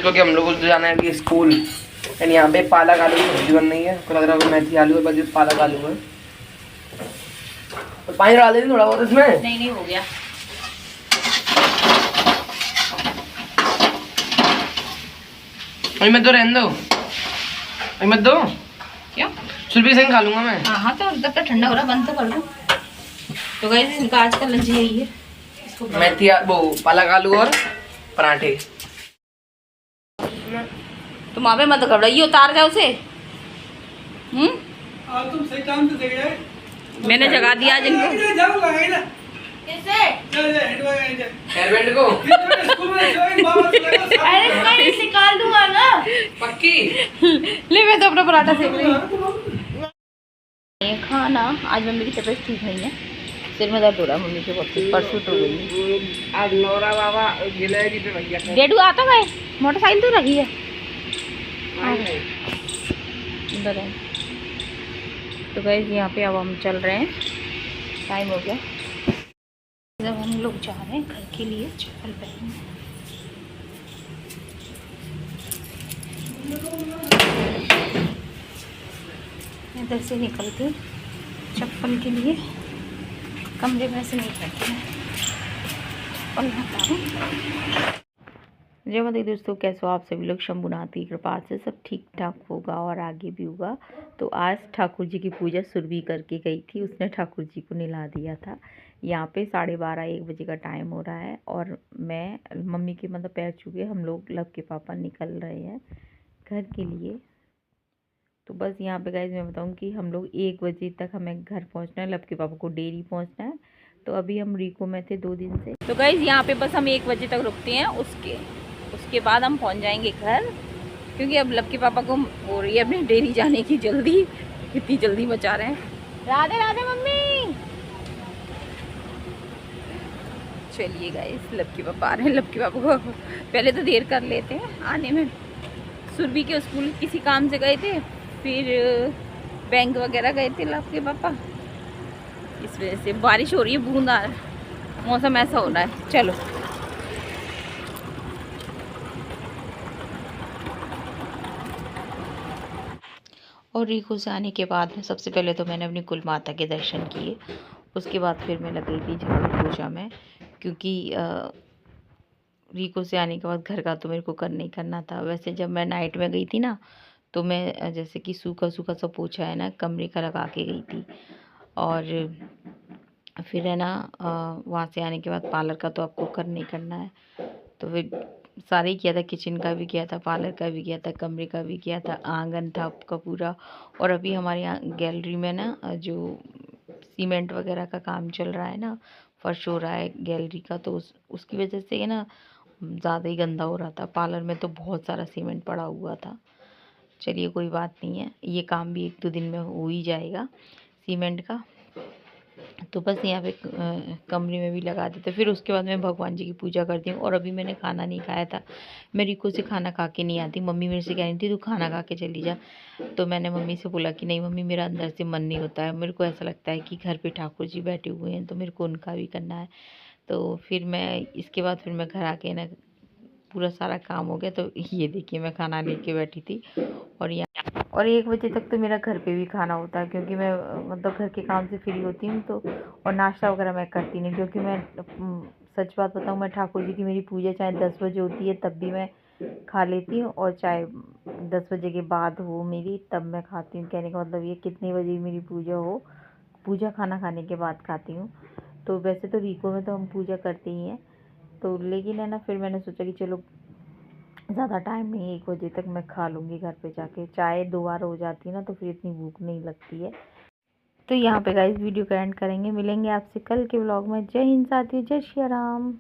क्योंकि हम लोगों को जाना है कि स्कूल। एंड यहाँ पे पालक आलू की सब्जी बन रही है, तो लग रहा है मेथी आलू है, बस पालक आलू है। तो पानी डाल देंगे थोड़ा बहुत इसमें। नहीं हो गया। अभी मत दो, रहने दो, अभी मत दो। क्यों? सुरभि सिंह खा लूंगा मैं। हाँ तो तब तक ठंडा हो रहा, बंद तो कर दो। तो गाइस इनका आज का लंच यही है। मेथी वो पालक आलू और पराठे। तुम वहाँ पे मत घबराइए, उतार जाओ उसे। तुम सही टाइम से जग जाए। मैंने जगा दिया आज इनको। हेयरबैंड को अरे निकाल दूंगा ना पक्की। ले मैं तो अपना पराठा सेक रही हूँ। खाना आज मम्मी की तबीयत ठीक नहीं है, सिर में दर्द हो रहा है मम्मी के बहुत, परसों तो गई। आज नौरा बाबा गिलहरी पे भैया डेडू आता गए, मोटरसाइकिल तो रखी है इधर है। तो गाइस यहाँ पे अब हम चल रहे हैं, टाइम हो गया। जब हम लोग जा रहे हैं घर के लिए चप्पल पहनने। इधर से निकलते हैं चप्पल के लिए, कमरे में से नहीं करते हैं। चप्पल हटाओ। जय माता दी दोस्तों, कैसे हो आप सभी लोग। शंभुनाथ की कृपा से सब ठीक ठाक होगा और आगे भी होगा। तो आज ठाकुर जी की पूजा सुरभि करके गई थी, उसने ठाकुर जी को नहला दिया था। यहाँ पे 12:30-1 बजे का टाइम हो रहा है और मैं मम्मी के मतलब पैर छू के हम लोग लब के पापा निकल रहे हैं घर के लिए। तो बस यहाँ पे गाइज मैं बताऊँ कि हम लोग 1 बजे तक हमें घर पहुँचना है, लब के पापा को डेयरी पहुँचना है। तो अभी हम रीको में थे 2 दिन से। तो गाइज यहाँ पे बस हम 1 बजे तक रुकते हैं, उसके बाद हम पहुँच जाएंगे घर, क्योंकि अब लब के पापा को हो रही है अपनी डेयरी जाने की जल्दी। कितनी जल्दी मचा रहे हैं। राधे राधे मम्मी। चलिए गाइस, लब के पापा आ रहे हैं। लब के पापा को पहले तो देर कर लेते हैं आने में। सुरभि के स्कूल किसी काम से गए थे, फिर बैंक वगैरह गए थे लब के पापा। इस वजह से बारिश हो रही है, बूंदार मौसम ऐसा हो रहा है। चलो और रीको से आने के बाद में सबसे पहले तो मैंने अपनी कुल माता के दर्शन किए। उसके बाद फिर मैं लगी थी झाड़ू पोछा में, क्योंकि रीको से आने के बाद घर का तो मेरे को करना ही करना था। वैसे जब मैं नाइट में गई थी ना, तो मैं जैसे कि सूखा सूखा सा पोछा है ना कमरे का लगा के गई थी। और फिर है ना वहाँ से आने के बाद पार्लर का तो आपको करना ही करना है। तो फिर सारे ही किया था, किचन का भी किया था, पार्लर का भी किया था, कमरे का भी किया था, आंगन था आपका पूरा। और अभी हमारे यहाँ गैलरी में ना जो सीमेंट वगैरह का काम चल रहा है ना, फर्श हो रहा है गैलरी का, तो उसकी वजह से ना ज़्यादा ही गंदा हो रहा था। पार्लर में तो बहुत सारा सीमेंट पड़ा हुआ था। चलिए कोई बात नहीं है, ये काम भी 1-2 दिन में हो ही जाएगा सीमेंट का। तो बस यहाँ पे कमरे में भी लगा देते। फिर उसके बाद मैं भगवान जी की पूजा करती हूँ। और अभी मैंने खाना नहीं खाया था, मैं रीको से खाना खा के नहीं आती। मम्मी मेरे से कह रही थी तू खाना खा के चली जा, तो मैंने मम्मी से बोला कि नहीं मम्मी, मेरा अंदर से मन नहीं होता है, मेरे को ऐसा लगता है कि घर पे ठाकुर जी बैठे हुए हैं तो मेरे को उनका भी करना है। तो फिर मैं इसके बाद फिर मैं घर आके ना पूरा सारा काम हो गया। तो ये देखिए मैं खाना लेके बैठी थी और 1 बजे तक तो मेरा घर पे भी खाना होता है, क्योंकि मैं मतलब घर के काम से फ्री होती हूँ। तो और नाश्ता वगैरह मैं करती नहीं, क्योंकि मैं सच बात बताऊँ, मैं ठाकुर जी की मेरी पूजा चाहे 10 बजे होती है तब भी मैं खा लेती हूँ, और चाहे 10 बजे के बाद हो मेरी तब मैं खाती हूँ। कहने का मतलब ये कितने बजे मेरी पूजा हो, पूजा खाना खाने के बाद खाती हूँ। तो वैसे तो रीको में तो हम पूजा करते ही हैं, तो लेकिन है ना फिर मैंने सोचा कि चलो ज़्यादा टाइम नहीं, 1 बजे तक मैं खा लूँगी घर पे जाके। चाय 2 बार हो जाती है ना, तो फिर इतनी भूख नहीं लगती है। तो यहाँ पे गाइस वीडियो का एंड करेंगे, मिलेंगे आपसे कल के व्लॉग में। जय हिंद साथियों, जय श्री राम।